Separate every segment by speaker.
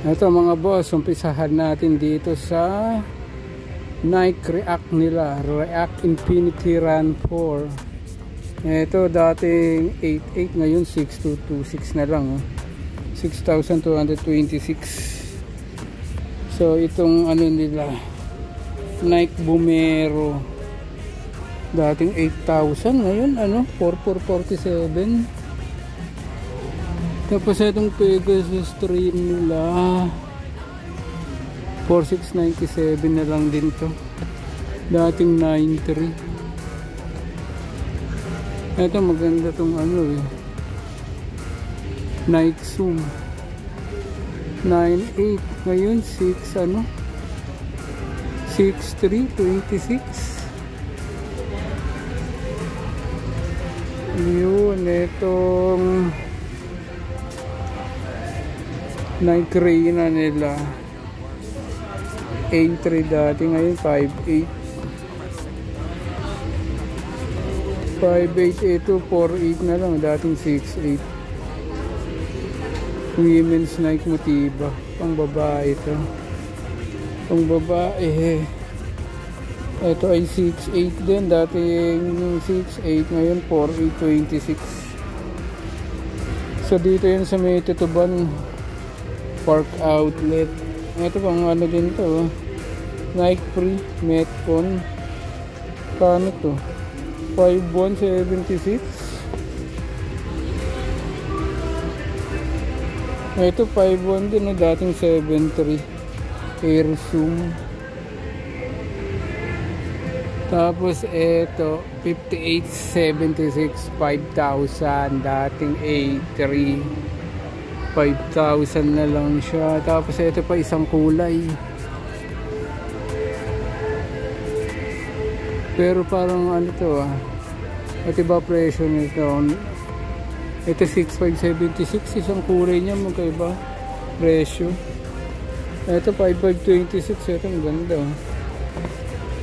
Speaker 1: Ito mga boss, umpisahan natin dito sa Nike React nila, React Infinity Run 4. Ito dating 8.8, ngayon 6.226 na lang, 6,226. So itong ano nila, Nike Vomero, dating 8,000, ngayon ano, 4,447. Tapos itong Pegasus Stream nila 4,697 na lang din to, dating 9,300. Ito maganda tong ano Nike Zoom 9.8, ngayon 6 ano 6,326. Yun, itong Nike Reyna nila 8.3 dati, ngayon 5.8. 5.8 ito, 4.8 na lang, dating 6.8. Women's Nike Motiva, pang babae ito. Pang babae ito ay 6.8 din, dating 6.8, ngayon 4.826. So dito yun sa may Tutuban Park Outlet. Ito pang ano din to, Nike Free Metcon. Kano to? 5,176. Ito 5,1 din, dating 7,300. Air Zoom. Tapos ito 5876, 5,000, dating 8,300. 5,000 na lang siya. Tapos ito pa isang kulay, pero parang ano to ito ba presyo nito? Ito 6,576, isang kulay niya magkaiba presyo. Ito 5,526, ito ang ganda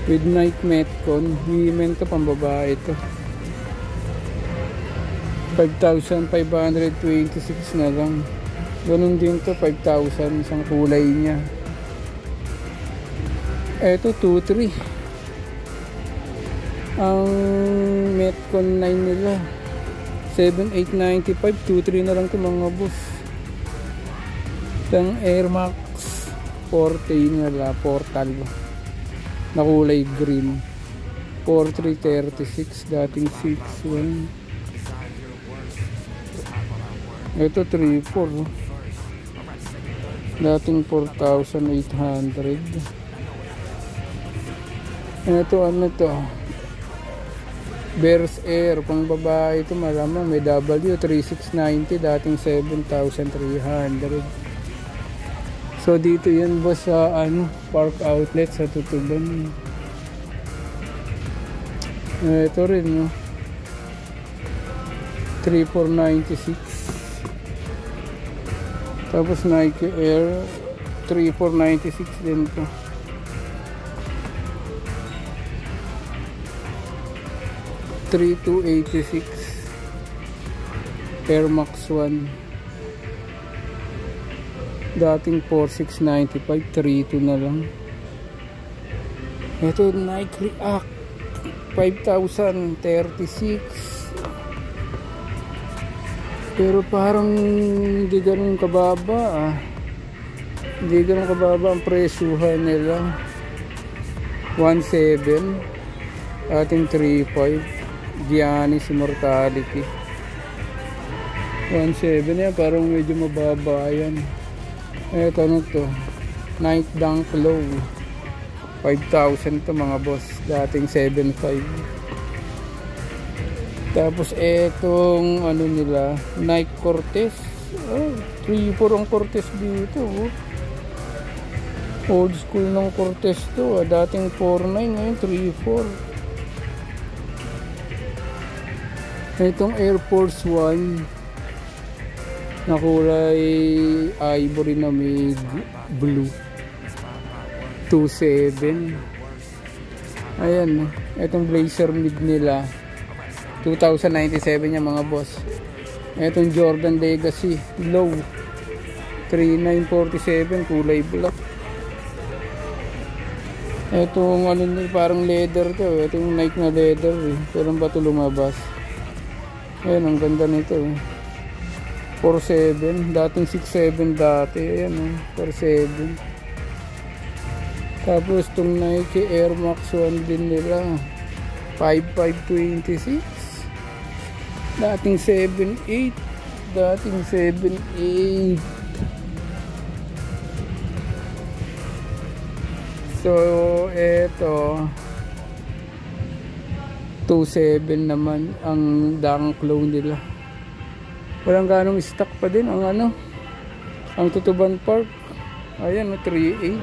Speaker 1: with Nike Metcon. Women to, pang babae ito. 5,526 na lang. Ganun din to, 5,000 isang kulay niya. Eto 2,300 ang Metcon 9 nila, 7,895. 2,300 na lang to mga boss. Itang Air Max Forte nila, Portal na kulay green, 4,336, dating 6,100. Ito 3,400, dating 4,800. Ito ano to, Bears Air, pang babae ito, malamang may W, 3,690, dating 7,300. So dito yan boss sa ano, Park Outlet sa Tutuban. Ito rin 3,496. Tapos Nike Air 3,496 din to. $3,286. Air Max 1, dating 4,695, 3,200 na lang. Ito Nike React 5,036, pero parang hindi ganun kababa hindi ganun kababa ang presyuhan nila. 1,700, ating 3,500. Giannis Immortality 1,700 yan, parang medyo mababa yan. Eto ano to, Nike Dunk Low 5,000 to mga boss, dating 7,500. Tapos etong ano nila, Nike Cortez, 3,400 ang Cortez dito. Old school ng Cortez to, dating 4,900, ngayon 3,400. Itong Air Force 1 na kulay ivory na may blue, 2,700. Ayan, itong Blazer mid nila 2,097 yung mga boss. Itong Jordan Legacy Low 3947 kulay black. Etong ano, parang leather to. Ito yung Nike na leather eh. Pero ba ito lumabas? Ayan, ang ganda nito eh. 47, dating 67 dati. Ayan oh, 47. Tapos itong Nike Air Max 1 din nila, 5526. Dating 78. Dating 78. So, eto 27 naman ang Dunk Low nila. Walang ganong stock pa din ang ano, ang Tutuban Park. Ayan, 38.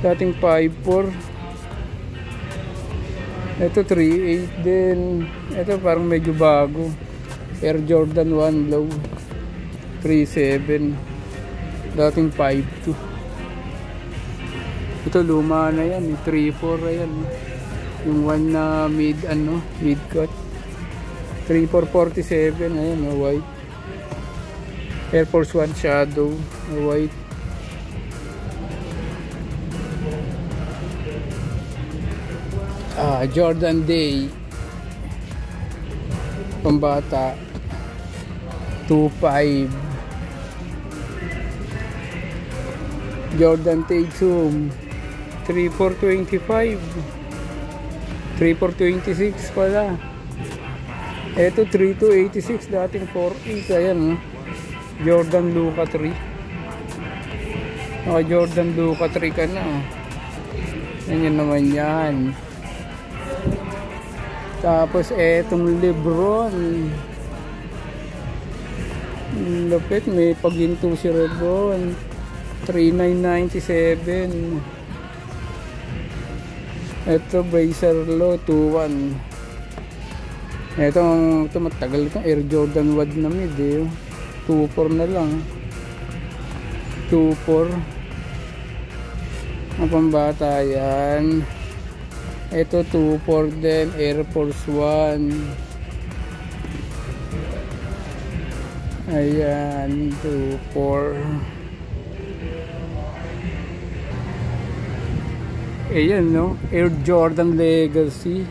Speaker 1: Dating 54. Ito 38 din. Ito parang medyo bago. Air Jordan 1 Low 37. Dating 52. Ito luma na yan, 3-4 ayan. Yung one na mid cut. 3447 ayan, white. Air Force 1 Shadow, white. Jordan Day pambata 25. Jordan Tatum 3425. 3426 pala. Ito 3286, dating 48. Ayan, Jordan Luka 3. Jordan Luka 3 ka na. Yan naman yan. Tapos etong Lebron, lapit, may paginto si Lebron. 3997. Ito Bracer Low 21. Ito matagal itong Air Jordan Wad na mid eh. 24 na lang. 24. Ang pambata yan. Ito 24 din, Air Force 1. Ayan, 24. Ayan no, Air Jordan Legacy.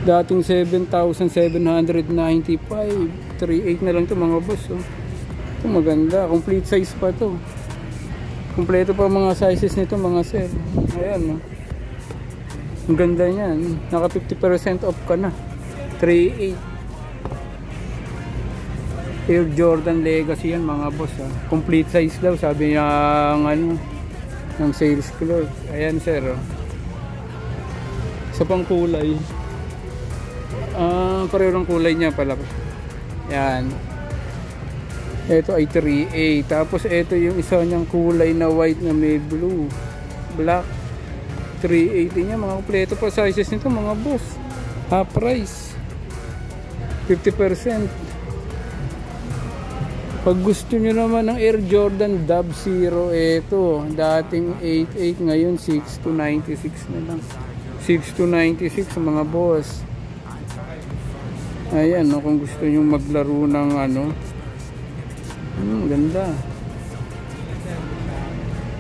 Speaker 1: Dating 7,795. 38 na lang to mga boss oh. Ito maganda, complete size pa to. Kompleto pa mga sizes nito mga sir. Ayan no. Ang ganda niyan. Naka 50% off ka na. 38. Air Jordan Legacy yan mga boss ha. Complete size daw sabi niya ng sales clerk. Ayan sir oh. Sa pang kulay, pareho ng kulay niya pala. Yan. Ito ay 3A. Tapos ito yung isa niyang kulay na white na may blue, black. 380 niya. Mga kompleto pa sizes nito mga boss. Half price, 50%. Pag gusto nyo naman ng Air Jordan Dub Zero, ito dating 88, ngayon 6296 na lang. 6296 mga boss. Ayan no, kung gusto nyo maglaro ng ganda.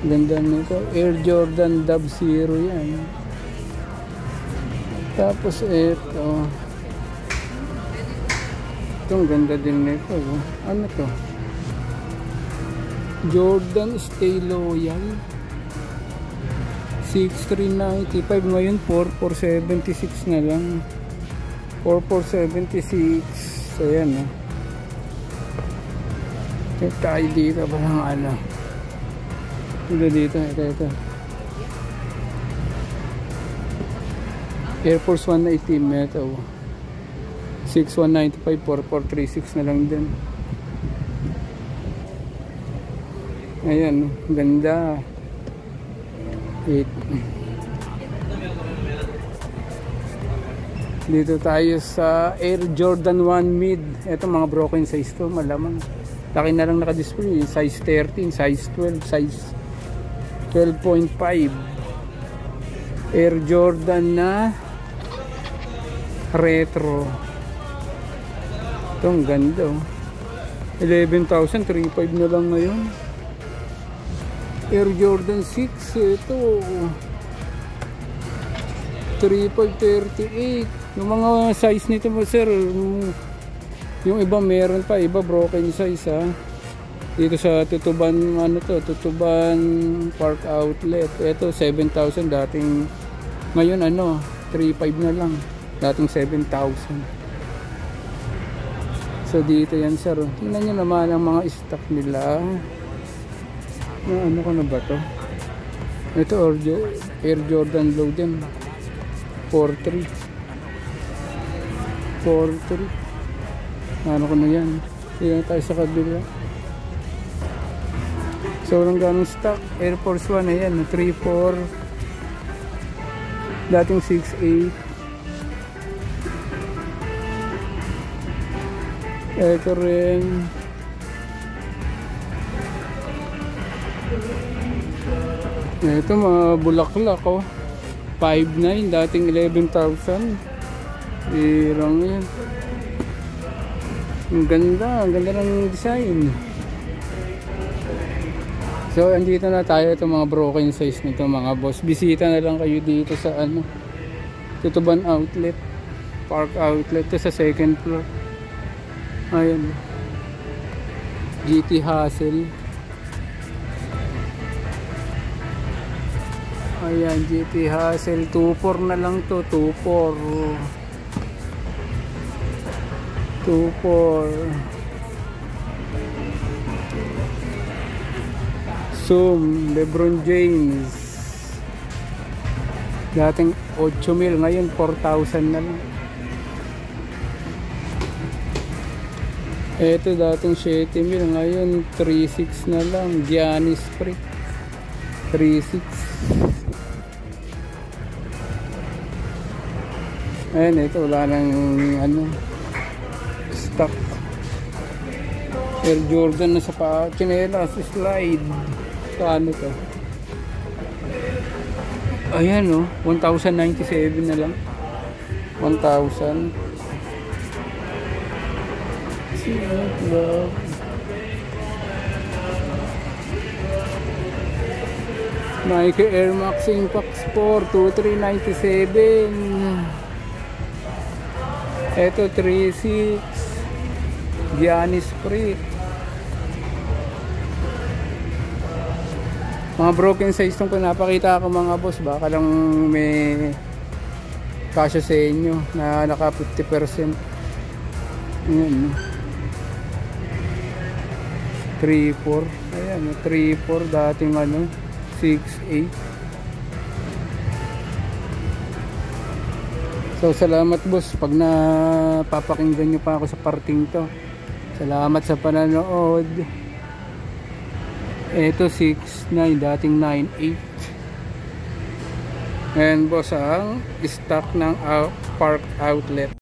Speaker 1: Ganda nito, Air Jordan Dub Zero yan. Tapos ito, itong ganda din nito. Ano to? Jordan Stay Loyal 6395, ngayon 4476 na lang. 4476. Ayan no. Tayo dito pa ng dito. Air Force 1 na itim ito. 6195, 4436 na lang din. Ayan, ganda. Dito tayo sa Air Jordan 1 mid. Ito mga broken size to, malamang. Laki na lang naka-display, size 13, size 12, size 12.5. Air Jordan na retro. Ito ang ganda oh. 11,000, 3.5 na lang ngayon. Air Jordan 6, ito 3.538. Yung mga size nito mo sir, yung iba meron pa, iba broken size ha. Dito sa Tutuban, ano to, Tutuban Park Outlet, ito 7,000 dating, ngayon ano 3.5 na lang, dating 7,000. So dito yan sir, tingnan nyo naman ang mga stock nila. Ano ko na ba to? Ito Air Jordan Low din, 4.3. Ano ko na yan, tingnan tayo sa kabila. So walang ganong stock. Air Force 1 ayan, 3.4, dating 6.8. Ito rin ito mga bulaklak oh, 5.9 dating 11,000. Irang yan, ang ganda ng design. So andito na tayo, itong mga broken size nito mga boss. Bisita na lang kayo dito sa ano, Tutuban Outlet, Park Outlet, to sa second floor. Ayan, GT Hassel. Ayan, GT Hassel 2.4 na lang to, 2.4. Zoom, Lebron James, dating 8,000, ngayon 4,000 na lang. Ito dating 7,000, ngayon 3,600 na lang. Giannis Freak 3,600. Ayan, ito wala nang ano, stock. Air Jordan na sa chinelas, slide. Paano to? Ayan oh, 1,097 na lang. 1,000. Nike Air Max Impact Sport 2,397. Ito 3,600. Giannis Freak. Mga broken size itong pinapakita ko mga boss, baka lang may kasya sa inyo na naka 50%. Ayan, 3.4. Ayan, 3.4 dating ano 6.8. So salamat boss pag napapakinggan nyo pa ako sa parting to. Salamat sa pananood. Ito 6.9 dating 9.8. And boss ang stock ng Park Outlet.